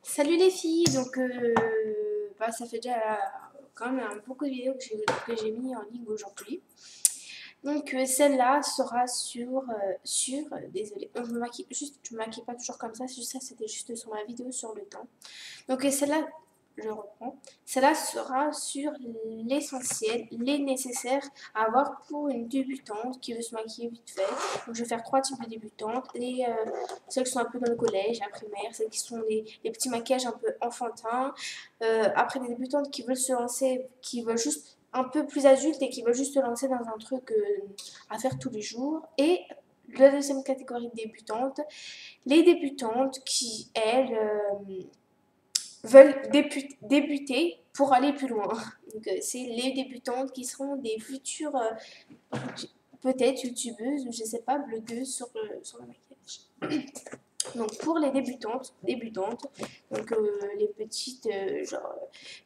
Salut les filles, donc ça fait déjà quand même beaucoup de vidéos que j'ai mis en ligne aujourd'hui. Donc celle-là sera désolée, je me maquille juste, je me maquille pas toujours comme ça, c'est juste ça, c'était juste sur ma vidéo sur le temps. Donc celle-là, je reprends, celle-là sera sur l'essentiel, les nécessaires à avoir pour une débutante qui veut se maquiller vite fait. Donc je vais faire trois types de débutantes, celles qui sont un peu dans le collège, la primaire, celles qui sont les petits maquillages un peu enfantins. Après des débutantes qui veulent se lancer, qui veulent juste un peu plus adultes et qui veulent juste se lancer dans un truc à faire tous les jours. Et la deuxième catégorie de débutantes, les débutantes qui, elles, veulent débuter pour aller plus loin. Donc, c'est les débutantes qui seront des futures, peut-être youtubeuses, je sais pas, blogueuses sur le maquillage. Donc pour les débutantes, donc les petites, genre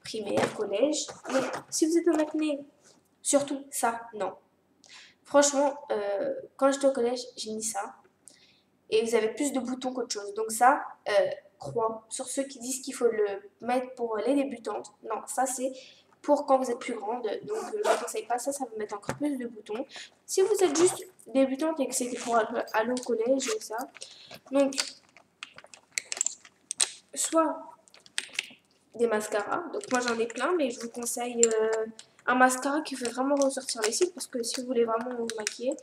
primaire, collège. Mais si vous êtes en acné, surtout ça, non. Franchement, quand j'étais au collège, j'ai mis ça. Et vous avez plus de boutons qu'autre chose. Donc ça, crois sur ceux qui disent qu'il faut le mettre pour les débutantes. Non, ça c'est pour quand vous êtes plus grande. Donc je ne conseille pas ça, ça va mettre encore plus de boutons. Si vous êtes juste débutante et que c'est pour aller au collège et ça, donc soit des mascaras. Donc moi j'en ai plein, mais je vous conseille un mascara qui fait vraiment ressortir les cils parce que si vous voulez vraiment vous maquiller.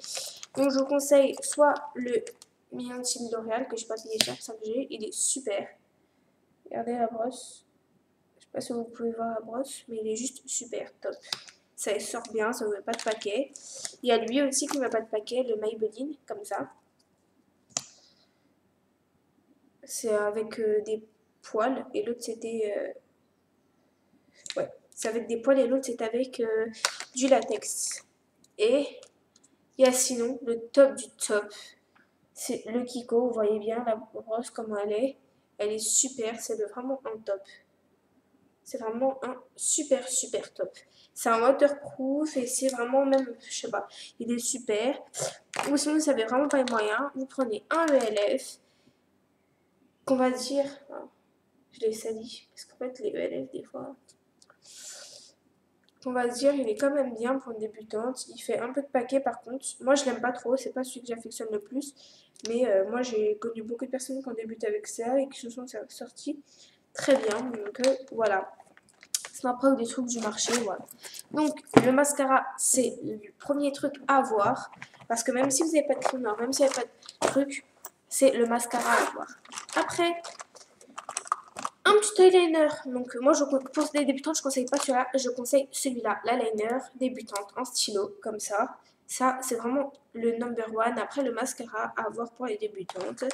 Donc je vous conseille soit le Million de cils L'Oréal que je n'ai pas payé cher, ça que j'ai, il est super. Regardez la brosse. Je sais pas si vous pouvez voir la brosse, mais il est juste super top. Ça sort bien, ça ne met pas de paquet. Il y a lui aussi qui ne met pas de paquet, le Maybelline, comme ça. C'est avec des poils et l'autre c'était ouais, c'est avec des poils et l'autre c'est avec du latex. Et il y a sinon le top du top, c'est le Kiko. Vous voyez bien la brosse comme elle est super, c'est vraiment un top. C'est vraiment un super super top. C'est un waterproof et c'est vraiment même, je sais pas, il est super. Ou sinon vous savez vraiment pas les moyens, vous prenez un ELF qu'on va dire, je l'ai sali parce qu'en fait les ELF des fois on va se dire, il est quand même bien pour une débutante. Il fait un peu de paquet par contre. Moi, je l'aime pas trop. C'est pas celui que j'affectionne le plus. Mais moi, j'ai connu beaucoup de personnes qui ont débuté avec ça et qui se sont sorties très bien. Donc voilà. Snap ou des trucs du marché. Voilà. Donc, le mascara, c'est le premier truc à avoir. Parce que même si vous n'avez pas de crème noire, même si vous n'avez pas de truc, c'est le mascara à avoir. Après, un petit eyeliner. Donc moi, pour les débutants, je conseille pas celui-là. Je conseille celui-là, l'eyeliner débutante en stylo, comme ça. Ça, c'est vraiment le number one. Après, le mascara à avoir pour les débutantes.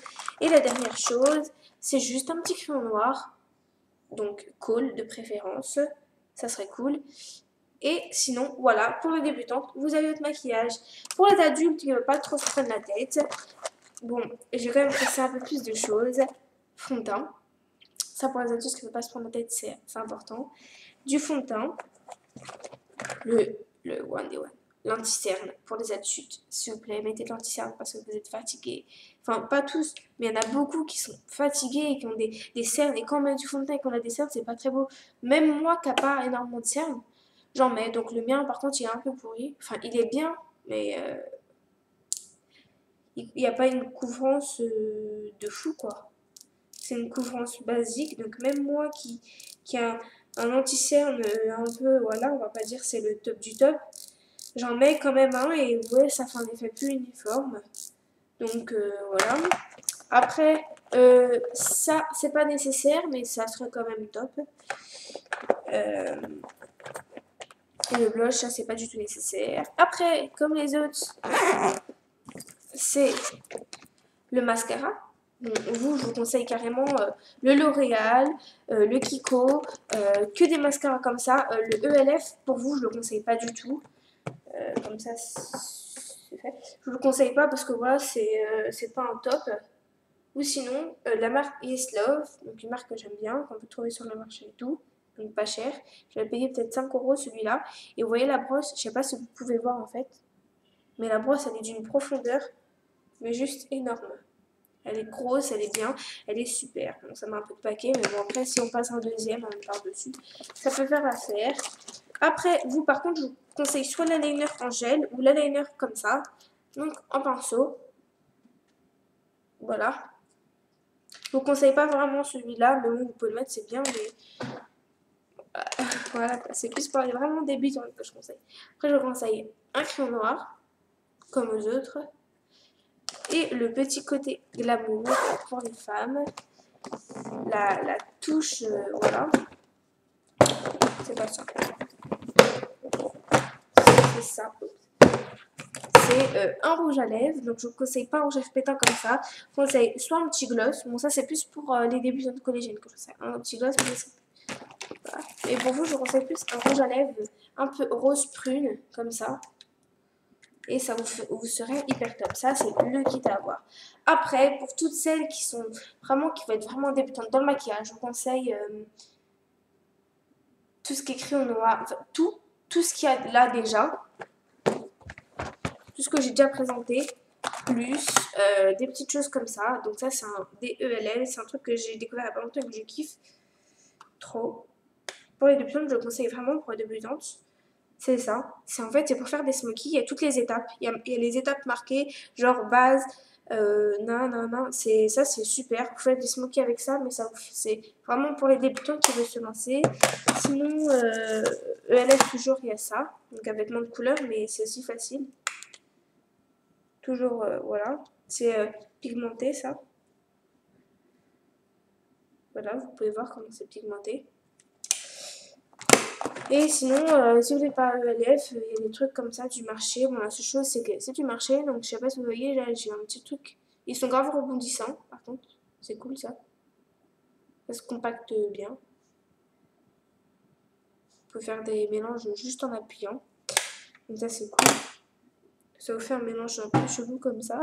Et la dernière chose, c'est juste un petit crayon noir. Donc, cool de préférence. Ça serait cool. Et sinon, voilà, pour les débutantes, vous avez votre maquillage. Pour les adultes qui ne veulent pas trop se prendre la tête, bon, j'ai quand même pensé un peu plus de choses. Fond de teint. Ça, pour les adultes qui ne veulent pas se prendre la tête, c'est important. Du fond de teint, le One Day One. L'anti-cerne pour les adultes, s'il vous plaît, mettez de l'anti-cerne parce que vous êtes fatigués. Enfin, pas tous, mais il y en a beaucoup qui sont fatigués et qui ont des cernes. Et quand on met du fond de teint et qu'on a des cernes, c'est pas très beau. Même moi qui n'ai pas énormément de cernes, j'en mets. Donc le mien, par contre, il est un peu pourri. Enfin, il est bien, mais il n'y a pas une couvrance de fou, quoi. C'est une couvrance basique, donc même moi qui a un anti-cerne un peu, voilà, on va pas dire c'est le top du top, j'en mets quand même un et ouais, ça fait un effet plus uniforme. Donc voilà. Après, ça, c'est pas nécessaire, mais ça serait quand même top. Et le blush, ça, c'est pas du tout nécessaire. Après, comme les autres, c'est le mascara. Bon, je vous conseille carrément le L'Oréal, le Kiko, que des mascaras comme ça. Le ELF, pour vous, je le conseille pas du tout. Comme ça, c'est fait. Je vous le conseille pas parce que voilà, c'est pas un top. Ou sinon, la marque Yes Love, donc une marque que j'aime bien, qu'on peut trouver sur le marché et tout, donc pas cher. Je l'ai payé peut-être 5 euros celui-là. Et vous voyez la brosse, je sais pas si vous pouvez voir en fait, mais la brosse elle est d'une profondeur, mais juste énorme. Elle est grosse, elle est bien, elle est super. Bon, ça met un peu de paquet, mais bon, après, si on passe un deuxième par-dessus, ça peut faire affaire. Après, vous, par contre, je vous conseille soit l'eyeliner en gel ou l'eyeliner comme ça. Donc, en pinceau. Voilà. Je vous conseille pas vraiment celui-là, mais bon, vous pouvez le mettre, c'est bien, mais voilà, c'est plus pour les vraiment débutants que je conseille. Après, je vous conseille un crayon noir, comme aux autres, et le petit côté glamour pour les femmes. La touche, voilà, c'est pas ça. C'est ça. C'est un rouge à lèvres, donc je vous conseille pas un rouge à lèvres pétant comme ça. Je vous conseille soit un petit gloss, bon ça c'est plus pour les débutants de collégienne que je conseille. Un petit gloss, mais voilà. Et pour vous, je vous conseille plus un rouge à lèvres un peu rose prune, comme ça. Et ça vous serez hyper top. Ça, c'est le kit à avoir. Après, pour toutes celles qui sont vraiment, qui vont être vraiment débutantes dans le maquillage, je vous conseille tout ce qui est écrit en noir, enfin, tout ce qu'il y a là déjà, tout ce que j'ai déjà présenté, plus des petites choses comme ça. Donc ça, c'est un DELL, c'est un truc que j'ai découvert il y a pas longtemps et que je kiffe trop. Pour les débutantes, je le conseille vraiment pour les débutantes. C'est ça. C'est en fait, c'est pour faire des smokies. Il y a toutes les étapes. Il y a les étapes marquées, genre base, ça, c'est super. Vous faites des smokies avec ça, mais ça, c'est vraiment pour les débutants qui veulent se lancer. Sinon, ELF, toujours, il y a ça. Donc, avec moins de couleurs, mais c'est aussi facile. Toujours, voilà. C'est pigmenté, ça. Voilà, vous pouvez voir comment c'est pigmenté. Et sinon, si vous n'avez pas ELF, il y a des trucs comme ça du marché. Bon, la seule chose, c'est que c'est du marché. Donc, je sais pas si vous voyez, là, j'ai un petit truc. Ils sont grave rebondissants, par contre. C'est cool, ça. Ça se compacte bien. Vous pouvez faire des mélanges juste en appuyant. Donc, ça, c'est cool. Ça vous fait un mélange un peu chelou comme ça.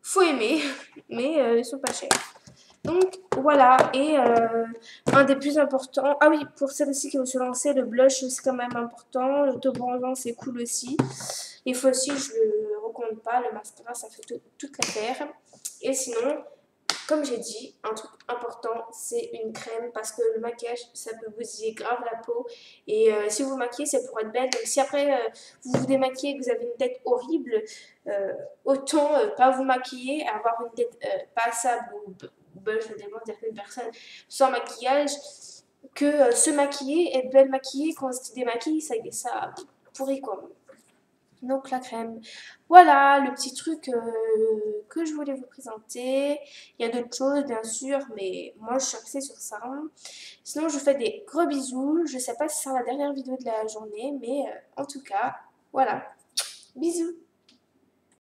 Faut aimer, mais ils sont pas chers. Donc voilà, et un des plus importants, ah oui, pour celles-ci qui vont se lancer, le blush c'est quand même important, le taupe bronzant c'est cool aussi. Il faut aussi, je le recommande pas, le mascara ça fait toute l'affaire. Et sinon, comme j'ai dit, un truc important c'est une crème parce que le maquillage ça peut bousiller grave la peau. Et si vous vous maquillez c'est pour être belle, donc si après vous vous démaquillez et que vous avez une tête horrible, autant pas vous maquiller, avoir une tête passable ou ça dépend de certaines personnes, sans maquillage, que se maquiller, être belle maquillée, quand on se démaquille, ça pourrit quoi. Donc la crème. Voilà le petit truc que je voulais vous présenter. Il y a d'autres choses bien sûr, mais moi je suis axée sur ça. Sinon je vous fais des gros bisous. Je sais pas si c'est la dernière vidéo de la journée, mais en tout cas, voilà. Bisous.